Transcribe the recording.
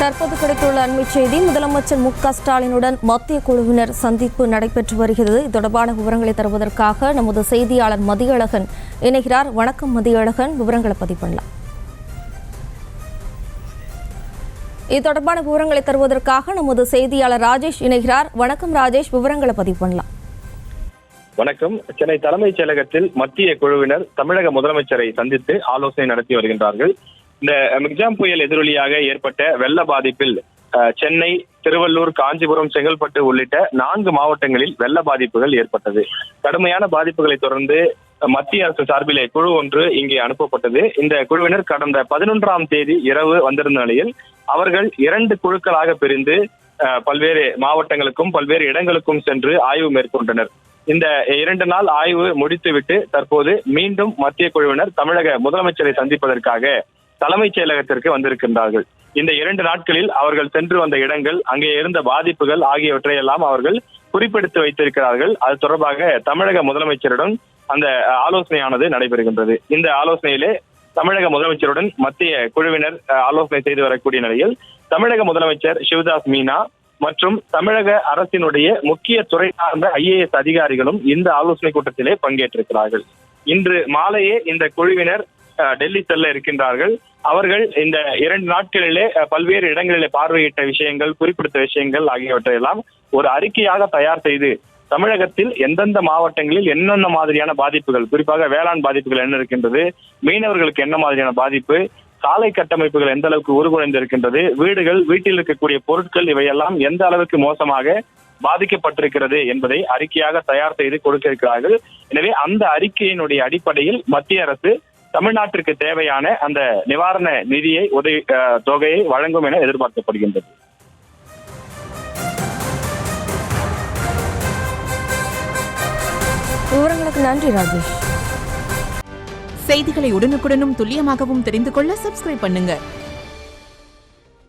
தற்போது கிடைத்துள்ள அண்மை செய்தி. முதலமைச்சர் மு.க.ஸ்டாலினுடன் மத்திய குழுவினர் சந்திப்பு நடைபெற்று வருகிறது. இது தொடர்பான விவரங்களை தருவதற்காக நமது செய்தியாளர் மதியழகன் இணைகிறார். வணக்கம் மதியழகன், விவரங்களை பதிவு பண்ணலாம். இது தொடர்பான விவரங்களை தருவதற்காக நமது செய்தியாளர் ராஜேஷ் இணைகிறார். வணக்கம் ராஜேஷ், விவரங்களை பதிவு பண்ணலாம். வணக்கம். சென்னை தலைமைச் செயலகத்தில் மத்திய குழுவினர் தமிழக முதலமைச்சரை சந்தித்து ஆலோசனை நடத்தி வருகின்றார்கள். இந்த மிக்ஜாம் புயல் எதிரொலியாக ஏற்பட்ட வெள்ள பாதிப்பில் சென்னை, திருவள்ளூர், காஞ்சிபுரம், செங்கல்பட்டு உள்ளிட்ட 4 மாவட்டங்களில் வெள்ள பாதிப்புகள் ஏற்பட்டது. கடுமையான பாதிப்புகளை தொடர்ந்து மத்திய அரசு சார்பிலே குழு ஒன்று இங்கே அனுப்பப்பட்டது. இந்த குழுவினர் கடந்த 11ஆம் தேதி இரவு வந்திருந்த நிலையில் அவர்கள் 2 குழுக்களாக பிரிந்து பல்வேறு மாவட்டங்களுக்கும் பல்வேறு இடங்களுக்கும் சென்று ஆய்வு மேற்கொண்டனர். இந்த 2 நாள் ஆய்வு முடித்துவிட்டு தற்போது மீண்டும் மத்திய குழுவினர் தமிழக முதலமைச்சரை சந்திப்பதற்காக தலைமைச் செயலகத்திற்கு வந்திருக்கின்றார்கள். இந்த 2 நாட்களில் அவர்கள் சென்று வந்த இடங்கள், அங்கே இருந்த பாதிப்புகள் ஆகியவற்றை எல்லாம் அவர்கள் குறிப்பெடுத்து வைத்திருக்கிறார்கள். அது தொடர்பாக தமிழக முதலமைச்சருடன் அந்த ஆலோசனையானது நடைபெறுகின்றது. இந்த ஆலோசனையிலே தமிழக முதலமைச்சருடன் மத்திய குழுவினர் ஆலோசனை செய்து வரக்கூடிய நிலையில் தமிழக முதலமைச்சர் சிவதாஸ் மீனா மற்றும் தமிழக அரசினுடைய முக்கிய துறை சார்ந்த IAS அதிகாரிகளும் இந்த ஆலோசனை கூட்டத்திலே பங்கேற்றிருக்கிறார்கள். இன்று மாலையே இந்த குழுவினர் டெல்லி செல்ல இருக்கின்றார்கள். அவர்கள் இந்த 2 நாட்களிலே பல்வேறு இடங்களிலே பார்வையிட்ட விஷயங்கள், குறிப்பிட்ட விஷயங்கள் ஆகியவற்றை எல்லாம் ஒரு அறிக்கையாக தயார் செய்து தமிழகத்தில் எந்தெந்த மாவட்டங்களில் என்னென்ன மாதிரியான பாதிப்புகள், குறிப்பாக வேளாண் பாதிப்புகள் என்ன இருக்கின்றது, மீனவர்களுக்கு என்ன மாதிரியான பாதிப்பு, சாலை கட்டமைப்புகள் எந்த அளவுக்கு உருகுலைந்து இருக்கின்றது, வீடுகள், வீட்டில் இருக்கக்கூடிய பொருட்கள் இவையெல்லாம் எந்த அளவுக்கு மோசமாக பாதிக்கப்பட்டிருக்கிறது என்பதை அறிக்கையாக தயார் செய்து கொடுக்க இருக்கிறார்கள். எனவே அந்த அறிக்கையினுடைய அடிப்படையில் மத்திய அரசு தமிழ்நாட்டிற்கு தேவையான அந்த நிவாரண நிதியை தொகையை வழங்கும் என எதிர்பார்க்கப்படுகின்றது. விவரங்களுக்கு நன்றி ராஜேஷ். செய்திகளை உடனுக்குடனும் துல்லியமாகவும் தெரிந்து கொள்ள சப்ஸ்கிரைப் பண்ணுங்க.